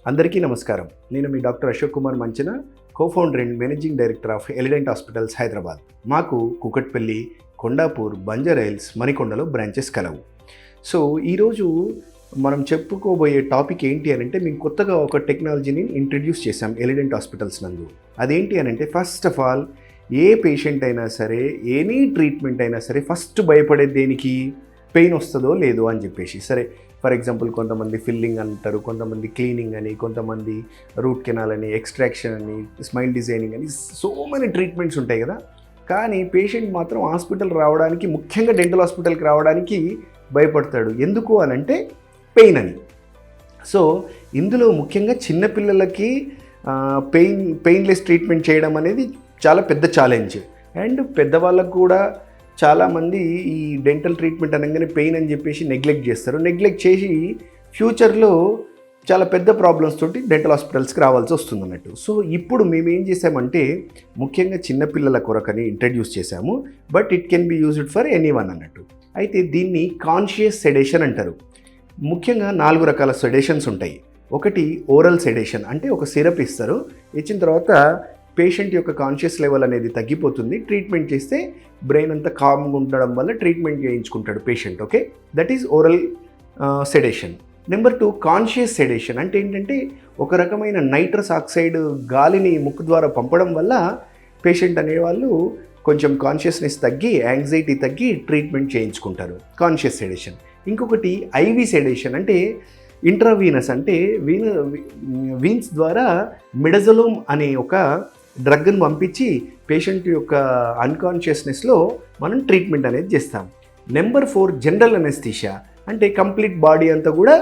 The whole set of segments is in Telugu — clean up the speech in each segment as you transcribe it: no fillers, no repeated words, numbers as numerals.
అందరికీ నమస్కారం. నేను మీ doctor Ashok Kumar Manchana, co-founder and managing director of Elident hospitals Hyderabad. మాకు కూకట్పల్లి, కొండాపూర్, బంజారాహిల్స్, మణికొండలో బ్రాంచెస్ కలవు. సో ఈరోజు మనం చెప్పుకోబోయే టాపిక్ ఏంటి అని అంటే, మేము కొత్తగా ఒక టెక్నాలజీని ఇంట్రడ్యూస్ చేశాం ఎలిడెంట్ హాస్పిటల్స్ నందు. అదేంటి అని అంటే, first of all A patient అయినా సరే, ఎనీ ట్రీట్మెంట్ అయినా సరే ఫస్ట్ భయపడేది దేనికి? పెయిన్ వస్తుందో లేదో అని చెప్పేసి. సరే, ఫర్ ఎగ్జాంపుల్ కొంతమంది ఫిల్లింగ్ అంటారు, కొంతమంది క్లీనింగ్ అని, కొంతమంది రూట్ కెనాల్ అని, ఎక్స్ట్రాక్షన్ అని, స్మైల్ డిజైనింగ్ అని, సో మెనీ ట్రీట్మెంట్స్ ఉంటాయి కదా. కానీ పేషెంట్ మాత్రం హాస్పిటల్ రావడానికి, ముఖ్యంగా డెంటల్ హాస్పిటల్కి రావడానికి భయపడతాడు. ఎందుకు అని అంటే పెయిన్ అని. సో ఇందులో ముఖ్యంగా చిన్నపిల్లలకి పెయిన్లెస్ ట్రీట్మెంట్ చేయడం అనేది చాలా పెద్ద ఛాలెంజ్. అండ్ పెద్దవాళ్ళకు కూడా చాలామంది ఈ డెంటల్ ట్రీట్మెంట్ అనగానే పెయిన్ అని చెప్పేసి నెగ్లెక్ట్ చేస్తారు. నెగ్లెక్ట్ చేసి ఫ్యూచర్లో చాలా పెద్ద ప్రాబ్లమ్స్ తోటి డెంటల్ హాస్పిటల్స్కి రావాల్సి వస్తుంది అన్నట్టు. సో ఇప్పుడు మేము ఏం చేసామంటే, ముఖ్యంగా చిన్నపిల్లల కొరకని ఇంట్రడ్యూస్ చేశాము. But it can be used for anyone అన్నట్టు. అయితే దీన్ని కాన్షియస్ సెడేషన్ అంటారు. ముఖ్యంగా 4 రకాల సెడేషన్స్ ఉంటాయి. ఒకటి ఓరల్ సెడేషన్, అంటే ఒక సిరప్ ఇస్తారు. ఇచ్చిన తర్వాత పేషెంట్ యొక్క కాన్షియస్ లెవెల్ అనేది తగ్గిపోతుంది. ట్రీట్మెంట్ చేస్తే బ్రెయిన్ అంతా కామ్గా ఉండడం వల్ల ట్రీట్మెంట్ చేయించుకుంటాడు patient. Okay, that is oral sedation. Number 2 conscious sedation. అంటే ఏంటంటే, ఒక రకమైన నైట్రస్ ఆక్సైడ్ గాలిని ముక్కు ద్వారా పంపడం వల్ల పేషెంట్ అనేవాళ్ళు కొంచెం కాన్షియస్నెస్ తగ్గి, యాంగ్జైటీ తగ్గి ట్రీట్మెంట్ చేయించుకుంటారు. Conscious sedition. ఇంకొకటి ఐవి సెడేషన్. అంటే ఇంట్రావీనస్, అంటే వీన్స్ ద్వారా మిడజలోమ్ అనే ఒక డ్రగ్ని పంపించి పేషెంట్ యొక్క అన్కాన్షియస్నెస్లో మనం ట్రీట్మెంట్ అనేది చేస్తాం. Number 4 general anaesthesia. అంటే కంప్లీట్ బాడీ అంతా కూడా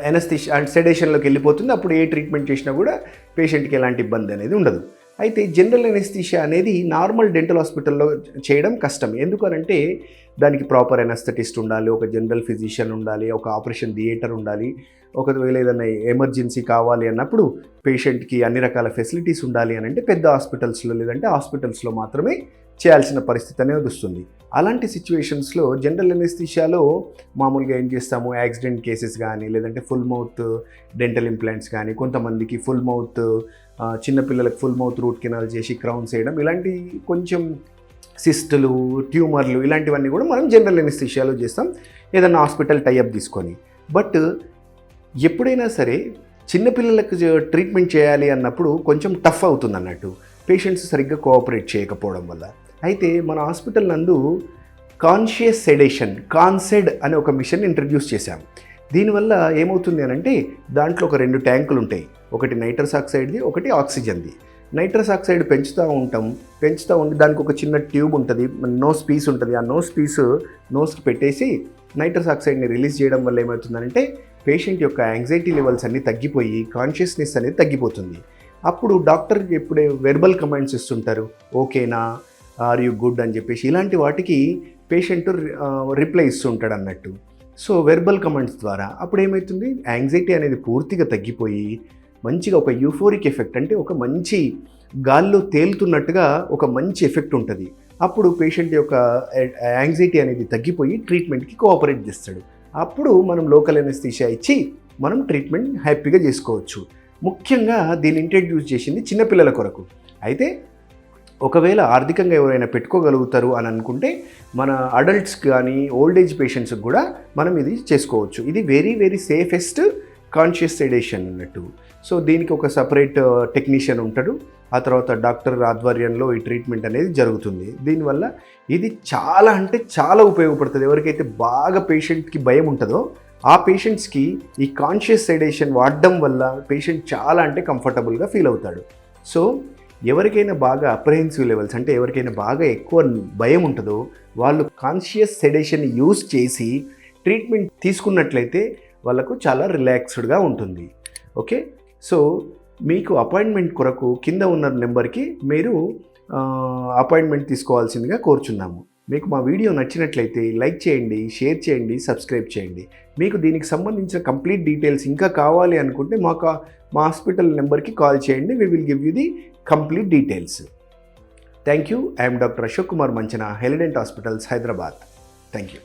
అనెస్థీషియా అండ్ సెడేషన్లోకి వెళ్ళిపోతుంది. అప్పుడు ఏ ట్రీట్మెంట్ చేసినా కూడా పేషెంట్కి ఎలాంటి ఇబ్బంది అనేది ఉండదు. అయితే జనరల్ అనెస్థీషియా అనేది నార్మల్ డెంటల్ హాస్పిటల్లో చేయడం కష్టం. ఎందుకనంటే దానికి ప్రాపర్ అనెస్థెటిస్ట్ ఉండాలి, ఒక జనరల్ ఫిజిషియన్ ఉండాలి, ఒక ఆపరేషన్ థియేటర్ ఉండాలి. ఒకవేళ ఏదైనా ఎమర్జెన్సీ కావాలి అన్నప్పుడు పేషెంట్కి అన్ని రకాల ఫెసిలిటీస్ ఉండాలి అని అంటే పెద్ద హాస్పిటల్స్లో, లేదంటే హాస్పిటల్స్లో మాత్రమే చేయాల్సిన పరిస్థితి అనేది వస్తుంది. అలాంటి సిచ్యువేషన్స్లో జనరల్ అనెస్థీషియాలో మామూలుగా ఏం చేస్తాము, యాక్సిడెంట్ కేసెస్ కానీ, లేదంటే ఫుల్ మౌత్ డెంటల్ ఇంప్లాంట్స్ కానీ, కొంతమందికి ఫుల్ మౌత్, చిన్నపిల్లలకు ఫుల్ మౌత్ రూట్ కెనాల్ చేసి క్రౌన్స్ చేయడం, ఇలాంటి కొంచెం సిస్టులు, ట్యూమర్లు, ఇలాంటివన్నీ కూడా మనం జనరల్ అనెస్థీషియాలో చేస్తాం, ఏదైనా హాస్పిటల్ టైఅప్ తీసుకొని. బట్ ఎప్పుడైనా సరే చిన్నపిల్లలకు ట్రీట్మెంట్ చేయాలి అన్నప్పుడు కొంచెం టఫ్ అవుతుంది అన్నట్టు, పేషెంట్స్ సరిగ్గా కోఆపరేట్ చేయకపోవడం వల్ల. అయితే మన హాస్పిటల్ నందు కాన్షియస్ సెడేషన్, కాన్సెడ్ అనే ఒక మిషన్ ఇంట్రడ్యూస్ చేశాం. దీనివల్ల ఏమవుతుంది అని అంటే, దాంట్లో ఒక 2 ట్యాంకులు ఉంటాయి. ఒకటి నైట్రస్ ఆక్సైడ్ది, ఒకటి ఆక్సిజన్ది. నైట్రస్ ఆక్సైడ్ పెంచుతూ ఉండి దానికి ఒక చిన్న ట్యూబ్ ఉంటుంది, నోస్ పీస్ ఉంటుంది. ఆ నోస్ పీస్ నోస్కి పెట్టేసి నైట్రస్ ఆక్సైడ్ని రిలీజ్ చేయడం వల్ల ఏమవుతుందంటే, పేషెంట్ యొక్క యాంగ్జైటీ లెవెల్స్ అన్నీ తగ్గిపోయి కాన్షియస్నెస్ అనేది తగ్గిపోతుంది. అప్పుడు డాక్టర్ ఎప్పుడే వెర్బల్ కమాండ్స్ ఇస్తుంటారు, ఓకేనా, ఆర్ యూ గుడ్ అని చెప్పేసి. ఇలాంటి వాటికి పేషెంట్ రిప్లై ఇస్తుంటాడు అన్నట్టు. సో వెర్బల్ కమాండ్స్ ద్వారా అప్పుడు ఏమవుతుంది, యాంగ్జైటీ అనేది పూర్తిగా తగ్గిపోయి మంచిగా ఒక యూఫోరిక్ ఎఫెక్ట్, అంటే ఒక మంచి గాల్లో తేలుతున్నట్టుగా ఒక మంచి ఎఫెక్ట్ ఉంటుంది. అప్పుడు పేషెంట్ యొక్క యాంగ్జైటీ అనేది తగ్గిపోయి ట్రీట్మెంట్కి కోఆపరేట్ చేస్తాడు. అప్పుడు మనం లోకల్ అనెస్థీషియా ఇచ్చి మనం ట్రీట్మెంట్ హ్యాపీగా చేసుకోవచ్చు. ముఖ్యంగా దీన్ని ఇంట్రడ్యూస్ చేసింది చిన్నపిల్లల కొరకు. అయితే ఒకవేళ ఆర్థికంగా ఎవరైనా పెట్టుకోగలుగుతారు అని అనుకుంటే, మన అడల్ట్స్ కానీ ఓల్డ్ ఏజ్ పేషెంట్స్కి కూడా మనం ఇది చేసుకోవచ్చు. ఇది very very safest conscious sedition అన్నట్టు. సో దీనికి ఒక సపరేట్ టెక్నీషియన్ ఉంటాడు. ఆ తర్వాత డాక్టర్ ఆధ్వర్యంలో ఈ ట్రీట్మెంట్ అనేది జరుగుతుంది. దీనివల్ల ఇది చాలా అంటే చాలా ఉపయోగపడుతుంది. ఎవరికైతే బాగా పేషెంట్కి భయం ఉంటుందో ఆ పేషెంట్స్కి ఈ కాన్షియస్ సెడేషన్ వాడడం వల్ల పేషెంట్ చాలా అంటే కంఫర్టబుల్గా ఫీల్ అవుతాడు. సో ఎవరికైనా బాగా అప్రహెన్సివ్ లెవెల్స్, అంటే ఎవరికైనా బాగా ఎక్కువ భయం ఉంటుందో వాళ్ళు కాన్షియస్ సెడేషన్ యూజ్ చేసి ట్రీట్మెంట్ తీసుకున్నట్లయితే వాళ్ళకు చాలా రిలాక్స్డ్గా ఉంటుంది. ఓకే, సో మీకు అపాయింట్మెంట్ కొరకు కింద ఉన్న నెంబర్కి మీరు అపాయింట్మెంట్ తీసుకోవాల్సిందిగా కోరుచున్నాము. మీకు మా వీడియో నచ్చినట్లయితే లైక్ చేయండి, షేర్ చేయండి, సబ్స్క్రైబ్ చేయండి. మీకు దీనికి సంబంధించిన కంప్లీట్ డీటెయిల్స్ ఇంకా కావాలి అనుకుంటే మా హాస్పిటల్ నెంబర్కి కాల్ చేయండి. We will give you the complete details. Thank you. I'm doctor Ashok Kumar Manchana, Elident hospitals Hyderabad. Thank you.